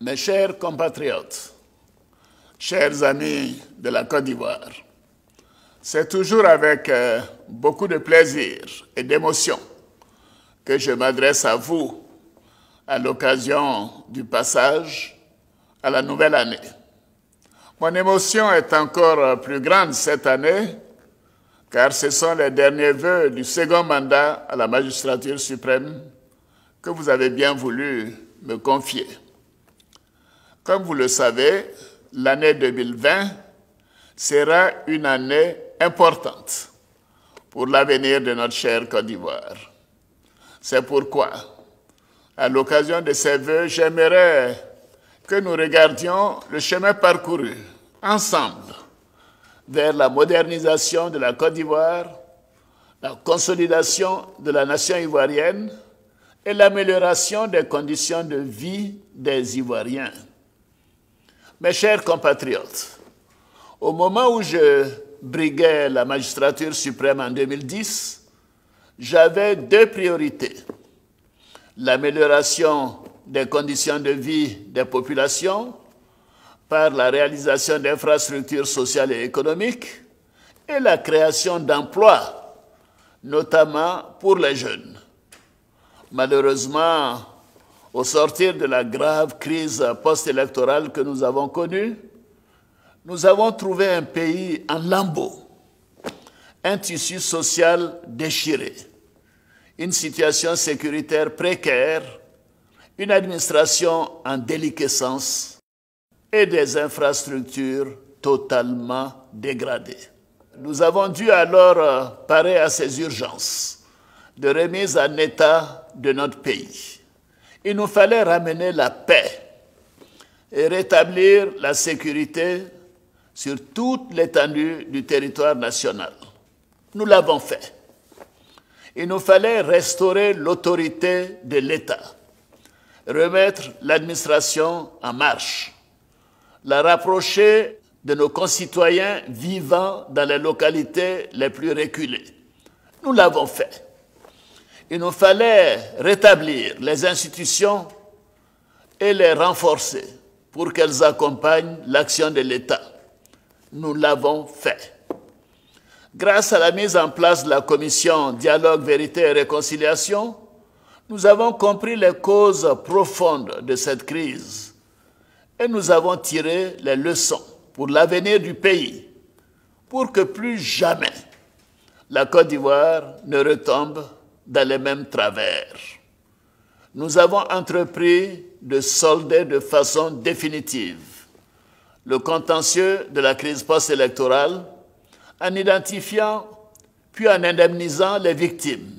Mes chers compatriotes, chers amis de la Côte d'Ivoire, c'est toujours avec beaucoup de plaisir et d'émotion que je m'adresse à vous à l'occasion du passage à la nouvelle année. Mon émotion est encore plus grande cette année car ce sont les derniers vœux du second mandat à la magistrature suprême que vous avez bien voulu me confier. Comme vous le savez, l'année 2020 sera une année importante pour l'avenir de notre chère Côte d'Ivoire. C'est pourquoi, à l'occasion de ces vœux, j'aimerais que nous regardions le chemin parcouru ensemble vers la modernisation de la Côte d'Ivoire, la consolidation de la nation ivoirienne et l'amélioration des conditions de vie des Ivoiriens. Mes chers compatriotes, au moment où je briguais la magistrature suprême en 2010, j'avais deux priorités: l'amélioration des conditions de vie des populations par la réalisation d'infrastructures sociales et économiques et la création d'emplois, notamment pour les jeunes. Malheureusement, au sortir de la grave crise post-électorale que nous avons connue, nous avons trouvé un pays en lambeaux, un tissu social déchiré, une situation sécuritaire précaire, une administration en déliquescence et des infrastructures totalement dégradées. Nous avons dû alors parer à ces urgences de remise en état de notre pays. Il nous fallait ramener la paix et rétablir la sécurité sur toute l'étendue du territoire national. Nous l'avons fait. Il nous fallait restaurer l'autorité de l'État, remettre l'administration en marche, la rapprocher de nos concitoyens vivant dans les localités les plus reculées. Nous l'avons fait. Il nous fallait rétablir les institutions et les renforcer pour qu'elles accompagnent l'action de l'État. Nous l'avons fait. Grâce à la mise en place de la commission Dialogue, Vérité et Réconciliation, nous avons compris les causes profondes de cette crise et nous avons tiré les leçons pour l'avenir du pays, pour que plus jamais la Côte d'Ivoire ne retombe dans les mêmes travers. Nous avons entrepris de solder de façon définitive le contentieux de la crise post-électorale en identifiant puis en indemnisant les victimes,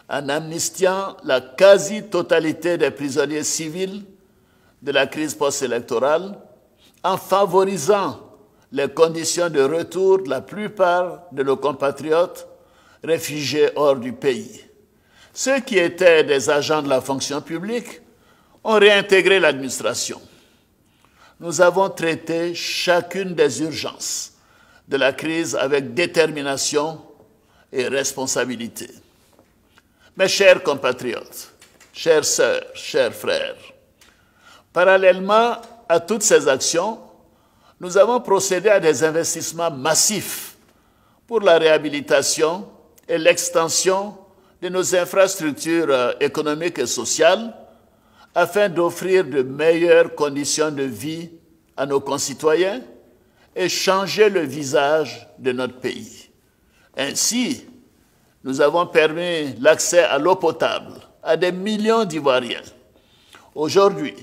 en amnistiant la quasi-totalité des prisonniers civils de la crise post-électorale, en favorisant les conditions de retour de la plupart de nos compatriotes réfugiés hors du pays. Ceux qui étaient des agents de la fonction publique ont réintégré l'administration. Nous avons traité chacune des urgences de la crise avec détermination et responsabilité. Mes chers compatriotes, chères sœurs, chers frères, parallèlement à toutes ces actions, nous avons procédé à des investissements massifs pour la réhabilitation et l'extension de nos infrastructures économiques et sociales afin d'offrir de meilleures conditions de vie à nos concitoyens et changer le visage de notre pays. Ainsi, nous avons permis l'accès à l'eau potable à des millions d'Ivoiriens. Aujourd'hui,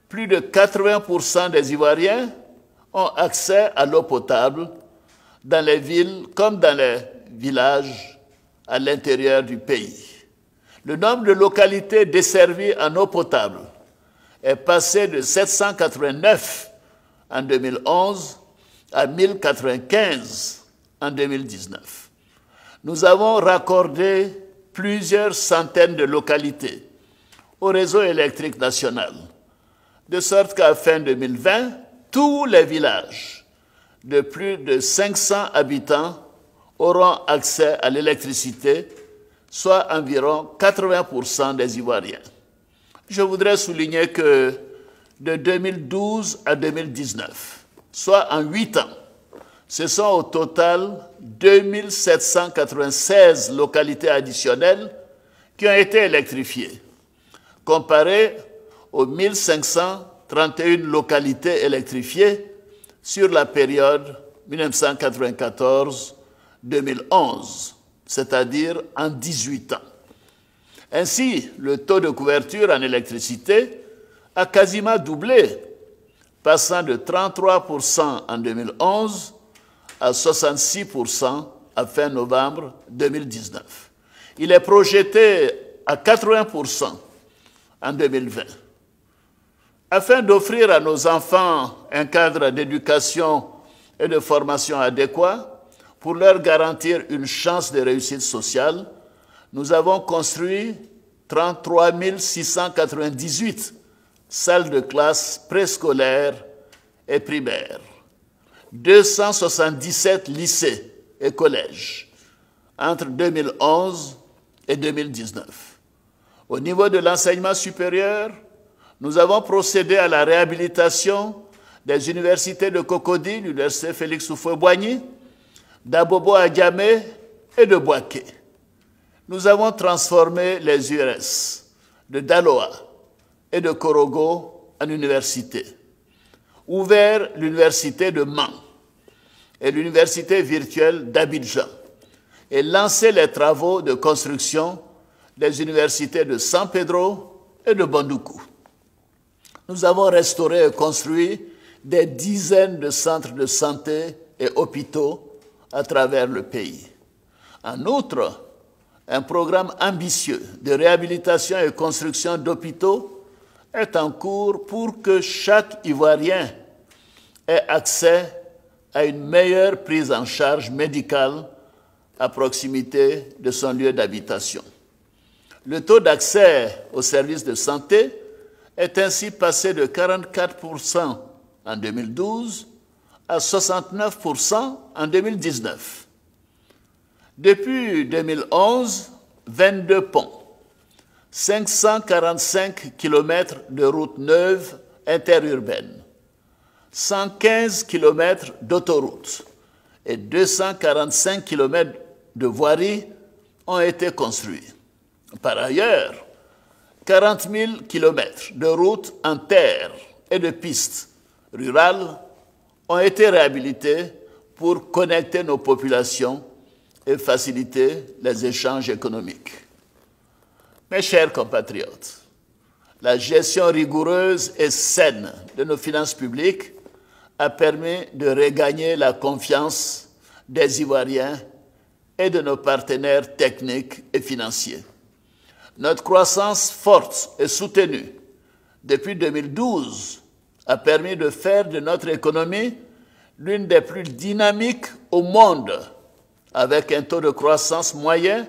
plus de 80% des Ivoiriens ont accès à l'eau potable dans les villes comme dans les villages à l'intérieur du pays. Le nombre de localités desservies en eau potable est passé de 789 en 2011 à 1095 en 2019. Nous avons raccordé plusieurs centaines de localités au réseau électrique national, de sorte qu'à fin 2020, tous les villages de plus de 500 habitants auront accès à l'électricité, soit environ 80% des Ivoiriens. Je voudrais souligner que de 2012 à 2019, soit en 8 ans. Ce sont au total 2796 localités additionnelles qui ont été électrifiées, comparé aux 1531 localités électrifiées sur la période 1994-2011, c'est-à-dire en 18 ans. Ainsi, le taux de couverture en électricité a quasiment doublé, passant de 33% en 2011 à 66% à fin novembre 2019. Il est projeté à 80% en 2020. Afin d'offrir à nos enfants un cadre d'éducation et de formation adéquat pour leur garantir une chance de réussite sociale, nous avons construit 33 698 salles de classe préscolaires et primaires, 277 lycées et collèges entre 2011 et 2019. Au niveau de l'enseignement supérieur, nous avons procédé à la réhabilitation des universités de Cocody, l'université Félix Houphouët-Boigny, d'Abobo à Diamé et de Bouaké. Nous avons transformé les URS de Daloa et de Korogo en université, ouvert l'université de Mans et l'université virtuelle d'Abidjan et lancé les travaux de construction des universités de San Pedro et de Bandoukou. Nous avons restauré et construit des dizaines de centres de santé et hôpitaux à travers le pays. En outre, un programme ambitieux de réhabilitation et construction d'hôpitaux est en cours pour que chaque Ivoirien ait accès à une meilleure prise en charge médicale à proximité de son lieu d'habitation. Le taux d'accès aux services de santé est ainsi passé de 44% en 2012 à 69% en 2019. Depuis 2011, 22 ponts, 545 km de routes neuves interurbaines, 115 km d'autoroutes et 245 km de voiries ont été construits. Par ailleurs, 40 000 km de routes en terre et de pistes rurales ont été réhabilités pour connecter nos populations et faciliter les échanges économiques. Mes chers compatriotes, la gestion rigoureuse et saine de nos finances publiques a permis de regagner la confiance des Ivoiriens et de nos partenaires techniques et financiers. Notre croissance forte et soutenue depuis 2012 a permis de faire de notre économie l'une des plus dynamiques au monde, avec un taux de croissance moyen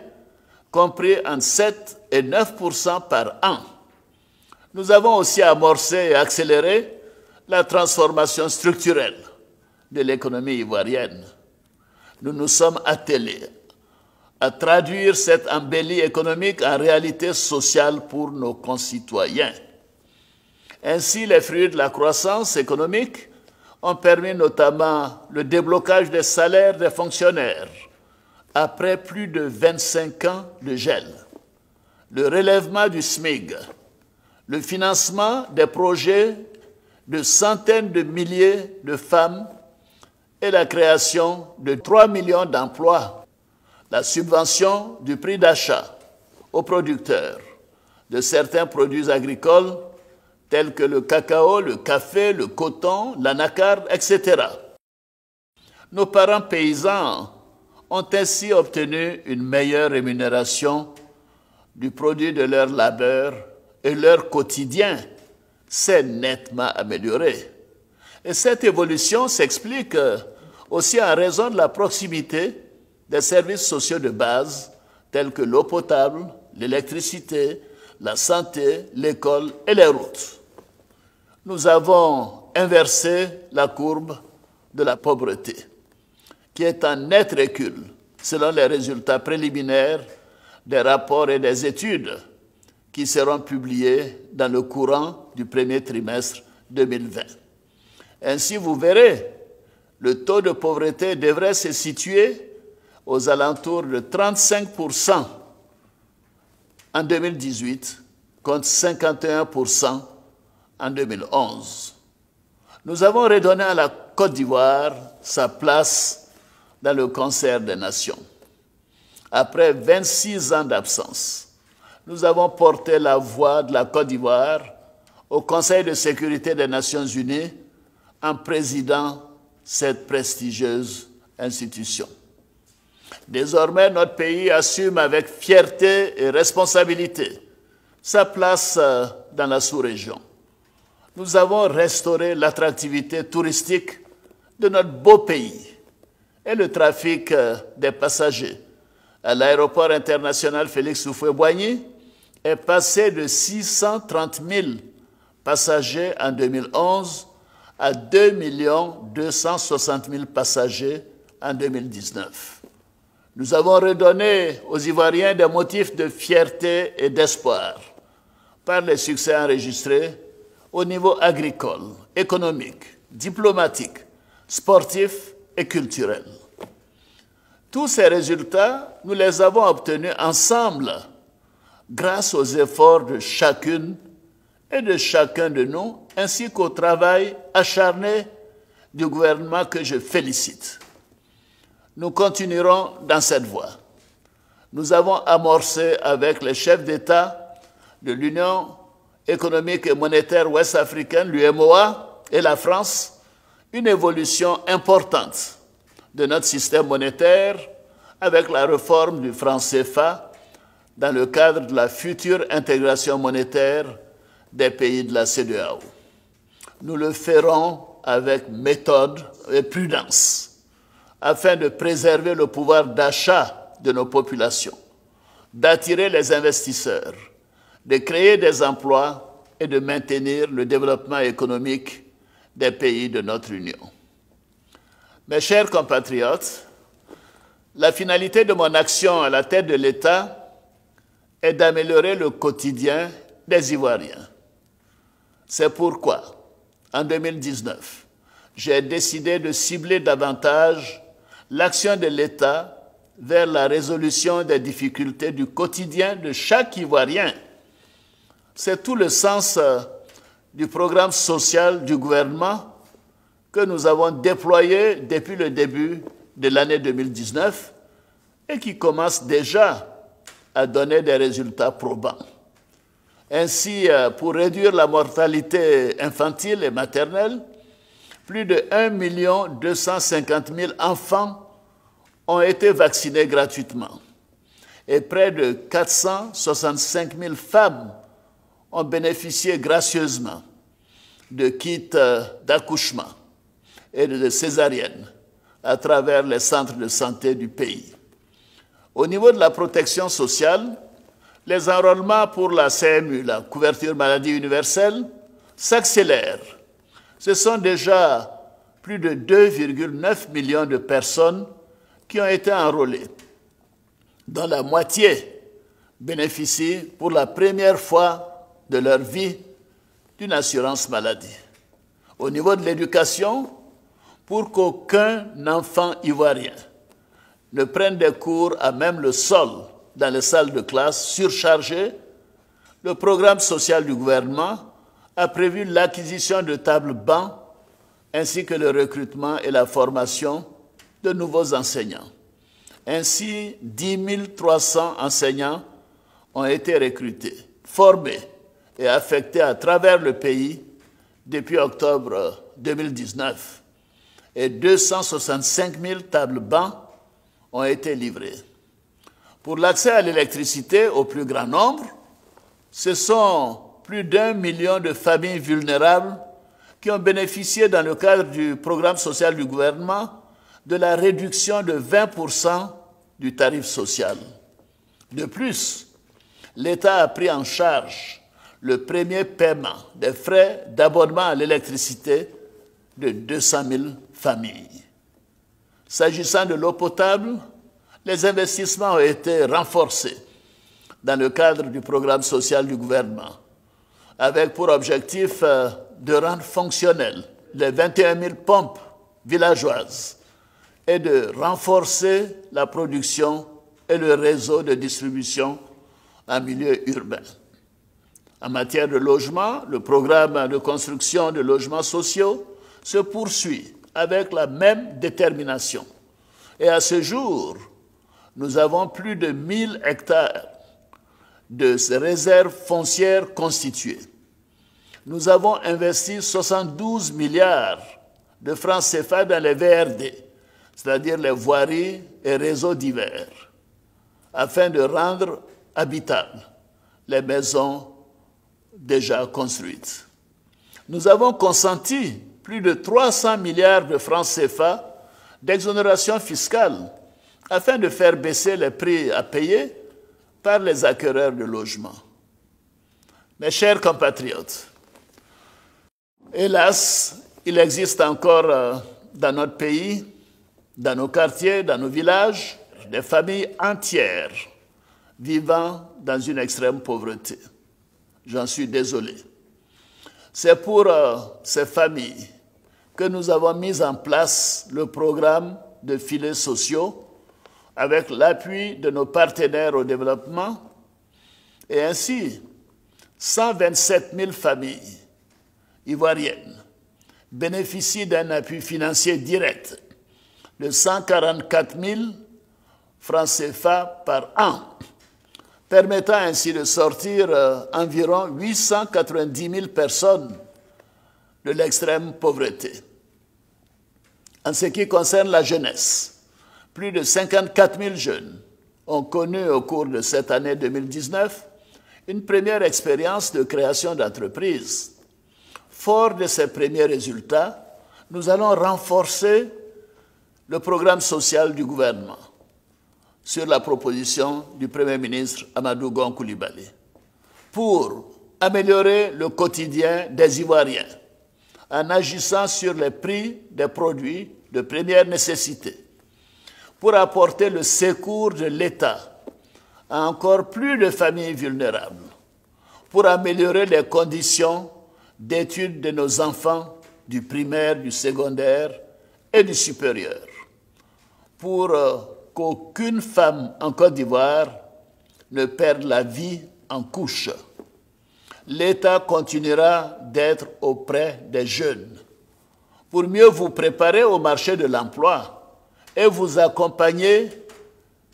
compris entre 7 et 9% par an. Nous avons aussi amorcé et accéléré la transformation structurelle de l'économie ivoirienne. Nous nous sommes attelés à traduire cette embellie économique en réalité sociale pour nos concitoyens. Ainsi, les fruits de la croissance économique ont permis notamment le déblocage des salaires des fonctionnaires après plus de 25 ans de gel, le relèvement du SMIC, le financement des projets de centaines de milliers de femmes et la création de 3 millions d'emplois, la subvention du prix d'achat aux producteurs de certains produits agricoles tels que le cacao, le café, le coton, l'anacarde, etc. Nos parents paysans ont ainsi obtenu une meilleure rémunération du produit de leur labeur et leur quotidien s'est nettement amélioré. Et cette évolution s'explique aussi en raison de la proximité des services sociaux de base tels que l'eau potable, l'électricité, la santé, l'école et les routes. Nous avons inversé la courbe de la pauvreté, qui est en net recul selon les résultats préliminaires des rapports et des études qui seront publiés dans le courant du premier trimestre 2020. Ainsi, vous verrez, le taux de pauvreté devrait se situer aux alentours de 35% en 2018 contre 51% en 2011. Nous avons redonné à la Côte d'Ivoire sa place dans le concert des nations. Après 26 ans d'absence, nous avons porté la voix de la Côte d'Ivoire au Conseil de sécurité des Nations Unies en présidant cette prestigieuse institution. Désormais, notre pays assume avec fierté et responsabilité sa place dans la sous-région. Nous avons restauré l'attractivité touristique de notre beau pays et le trafic des passagers à l'aéroport international Félix Houphouët-Boigny est passé de 630 000 passagers en 2011 à 2 260 000 passagers en 2019. Nous avons redonné aux Ivoiriens des motifs de fierté et d'espoir par les succès enregistrés au niveau agricole, économique, diplomatique, sportif et culturel. Tous ces résultats, nous les avons obtenus ensemble grâce aux efforts de chacune et de chacun de nous, ainsi qu'au travail acharné du gouvernement que je félicite. Nous continuerons dans cette voie. Nous avons amorcé avec les chefs d'État de l'Union économique et monétaire ouest-africaine, l'UEMOA, et la France, une évolution importante de notre système monétaire avec la réforme du franc CFA dans le cadre de la future intégration monétaire des pays de la CEDEAO. Nous le ferons avec méthode et prudence afin de préserver le pouvoir d'achat de nos populations, d'attirer les investisseurs, de créer des emplois et de maintenir le développement économique des pays de notre Union. Mes chers compatriotes, la finalité de mon action à la tête de l'État est d'améliorer le quotidien des Ivoiriens. C'est pourquoi, en 2019, j'ai décidé de cibler davantage l'action de l'État vers la résolution des difficultés du quotidien de chaque Ivoirien. C'est tout le sens du programme social du gouvernement que nous avons déployé depuis le début de l'année 2019 et qui commence déjà à donner des résultats probants. Ainsi, pour réduire la mortalité infantile et maternelle, plus de 1 250 000 enfants ont été vaccinés gratuitement et près de 465 000 femmes ont bénéficié gracieusement de kits d'accouchement et de césariennes à travers les centres de santé du pays. Au niveau de la protection sociale, les enrôlements pour la CMU, la couverture maladie universelle, s'accélèrent. Ce sont déjà plus de 2,9 millions de personnes qui ont été enrôlées, dont la moitié bénéficient pour la première fois de leur vie d'une assurance maladie. Au niveau de l'éducation, pour qu'aucun enfant ivoirien ne prenne des cours à même le sol dans les salles de classe surchargées, le programme social du gouvernement a prévu l'acquisition de tables-bancs ainsi que le recrutement et la formation de nouveaux enseignants. Ainsi, 10 300 enseignants ont été recrutés, formés et affectés à travers le pays depuis octobre 2019 et 265 000 tables-bancs ont été livrés. Pour l'accès à l'électricité au plus grand nombre, ce sont plus d'1 million de familles vulnérables qui ont bénéficié dans le cadre du programme social du gouvernement de la réduction de 20% du tarif social. De plus, l'État a pris en charge le premier paiement des frais d'abonnement à l'électricité de 200 000 familles. S'agissant de l'eau potable, les investissements ont été renforcés dans le cadre du programme social du gouvernement, avec pour objectif de rendre fonctionnelles les 21 000 pompes villageoises et de renforcer la production et le réseau de distribution en milieu urbain. En matière de logement, le programme de construction de logements sociaux se poursuit avec la même détermination. Et à ce jour, nous avons plus de 1000 hectares de ces réserves foncières constituées. Nous avons investi 72 milliards de francs CFA dans les VRD, c'est-à-dire les voiries et réseaux divers, afin de rendre habitables les maisons déjà construites. Nous avons consenti plus de 300 milliards de francs CFA d'exonération fiscale afin de faire baisser les prix à payer par les acquéreurs de logements. Mes chers compatriotes, hélas, il existe encore dans notre pays, dans nos quartiers, dans nos villages, des familles entières vivant dans une extrême pauvreté. J'en suis désolé. C'est pour ces familles que nous avons mis en place le programme de filets sociaux avec l'appui de nos partenaires au développement. Et ainsi, 127 000 familles ivoiriennes bénéficient d'un appui financier direct de 144 000 francs CFA par an, permettant ainsi de sortir environ 890 000 personnes de l'extrême pauvreté. En ce qui concerne la jeunesse, plus de 54 000 jeunes ont connu au cours de cette année 2019 une première expérience de création d'entreprise. Fort de ces premiers résultats, nous allons renforcer le programme social du gouvernement sur la proposition du Premier ministre Amadou Gon Coulibaly pour améliorer le quotidien des Ivoiriens en agissant sur les prix des produits de première nécessité, pour apporter le secours de l'État à encore plus de familles vulnérables, pour améliorer les conditions d'études de nos enfants du primaire, du secondaire et du supérieur, pour qu'aucune femme en Côte d'Ivoire ne perde la vie en couche. L'État continuera d'être auprès des jeunes pour mieux vous préparer au marché de l'emploi et vous accompagner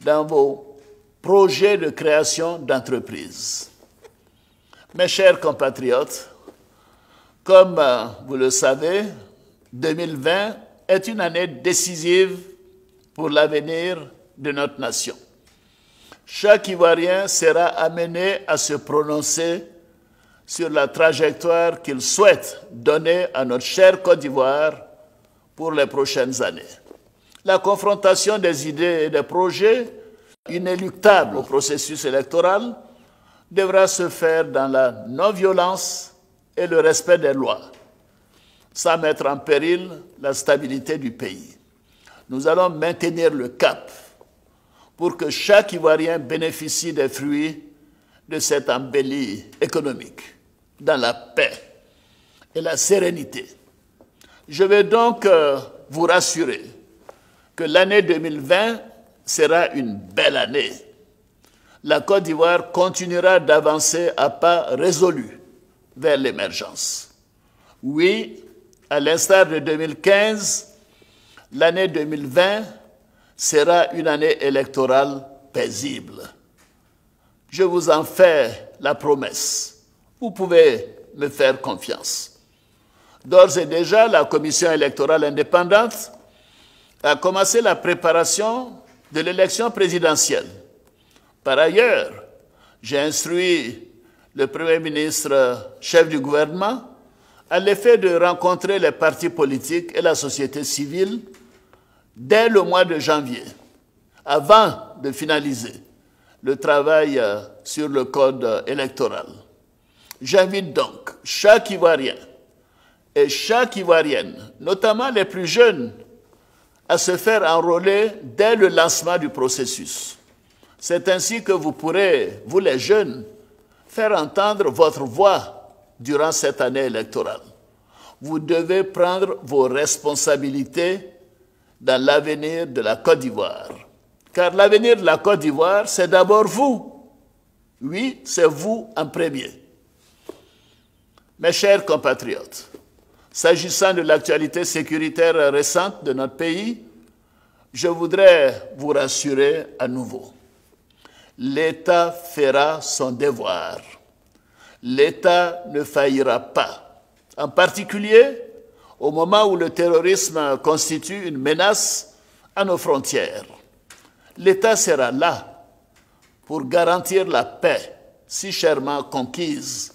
dans vos projets de création d'entreprises. Mes chers compatriotes, comme vous le savez, 2020 est une année décisive pour l'avenir de notre nation. Chaque Ivoirien sera amené à se prononcer sur la trajectoire qu'il souhaite donner à notre chère Côte d'Ivoire pour les prochaines années. La confrontation des idées et des projets inéluctables au processus électoral devra se faire dans la non-violence et le respect des lois, sans mettre en péril la stabilité du pays. Nous allons maintenir le cap pour que chaque Ivoirien bénéficie des fruits de cette embellie économique, dans la paix et la sérénité. Je vais donc vous rassurer que l'année 2020 sera une belle année. La Côte d'Ivoire continuera d'avancer à pas résolus vers l'émergence. Oui, à l'instar de 2015, l'année 2020 sera une année électorale paisible. Je vous en fais la promesse. Vous pouvez me faire confiance. D'ores et déjà, la Commission électorale indépendante a commencé la préparation de l'élection présidentielle. Par ailleurs, j'ai instruit le Premier ministre, chef du gouvernement, à l'effet de rencontrer les partis politiques et la société civile dès le mois de janvier, avant de finaliser le travail sur le code électoral. J'invite donc chaque Ivoirien et chaque Ivoirienne, notamment les plus jeunes, à se faire enrôler dès le lancement du processus. C'est ainsi que vous pourrez, vous les jeunes, faire entendre votre voix durant cette année électorale. vous devez prendre vos responsabilités dans l'avenir de la Côte d'Ivoire. Car l'avenir de la Côte d'Ivoire, c'est d'abord vous. Oui, c'est vous en premier. Mes chers compatriotes, s'agissant de l'actualité sécuritaire récente de notre pays, je voudrais vous rassurer à nouveau. L'État fera son devoir. L'État ne faillira pas. En particulier, au moment où le terrorisme constitue une menace à nos frontières. L'État sera là pour garantir la paix si chèrement conquise,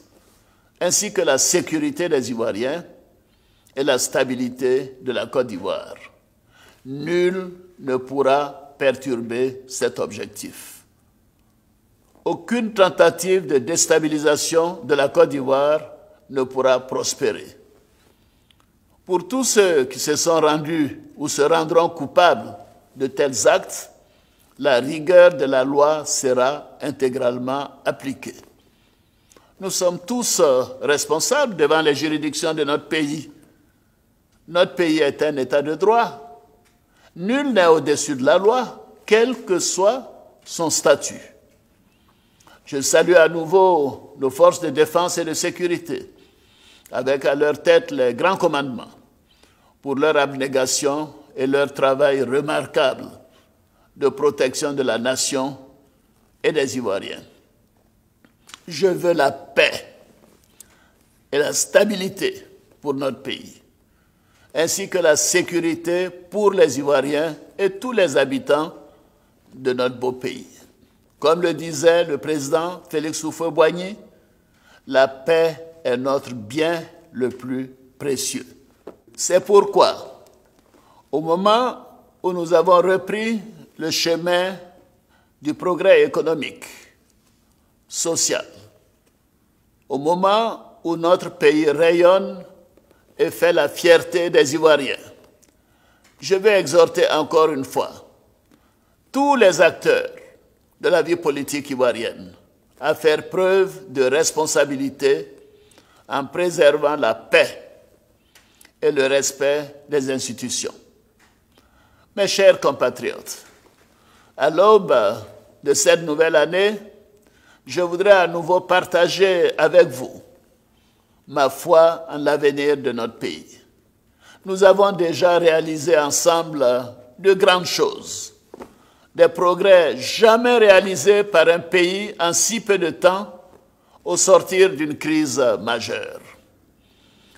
ainsi que la sécurité des Ivoiriens et la stabilité de la Côte d'Ivoire. Nul ne pourra perturber cet objectif. Aucune tentative de déstabilisation de la Côte d'Ivoire ne pourra prospérer. Pour tous ceux qui se sont rendus ou se rendront coupables de tels actes, la rigueur de la loi sera intégralement appliquée. Nous sommes tous responsables devant les juridictions de notre pays. Notre pays est un État de droit. Nul n'est au-dessus de la loi, quel que soit son statut. Je salue à nouveau nos forces de défense et de sécurité, avec à leur tête les grands commandements, pour leur abnégation et leur travail remarquable de protection de la nation et des Ivoiriens. Je veux la paix et la stabilité pour notre pays, ainsi que la sécurité pour les Ivoiriens et tous les habitants de notre beau pays. Comme le disait le président Félix Houphouët-Boigny, la paix est notre bien le plus précieux. C'est pourquoi, au moment où nous avons repris le chemin du progrès économique, social, au moment où notre pays rayonne et fait la fierté des Ivoiriens, je vais exhorter encore une fois tous les acteurs de la vie politique ivoirienne à faire preuve de responsabilité en préservant la paix et le respect des institutions. Mes chers compatriotes, à l'aube de cette nouvelle année, je voudrais à nouveau partager avec vous ma foi en l'avenir de notre pays. Nous avons déjà réalisé ensemble de grandes choses, des progrès jamais réalisés par un pays en si peu de temps au sortir d'une crise majeure.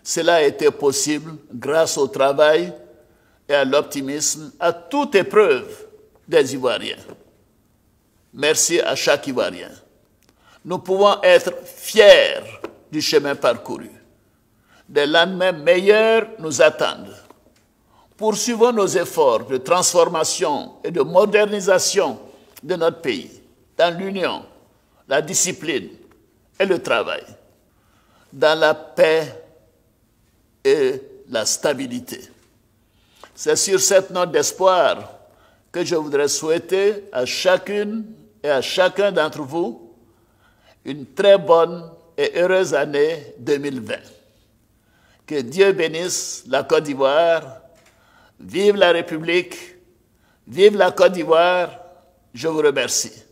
Cela a été possible grâce au travail et à l'optimisme à toute épreuve des Ivoiriens. Merci à chaque Ivoirien. Nous pouvons être fiers du chemin parcouru. Des lendemains meilleurs nous attendent. Poursuivons nos efforts de transformation et de modernisation de notre pays dans l'union, la discipline et le travail, dans la paix et la stabilité. C'est sur cette note d'espoir que je voudrais souhaiter à chacune et à chacun d'entre vous une très bonne et heureuse année 2020. Que Dieu bénisse la Côte d'Ivoire. Vive la République, vive la Côte d'Ivoire. Je vous remercie.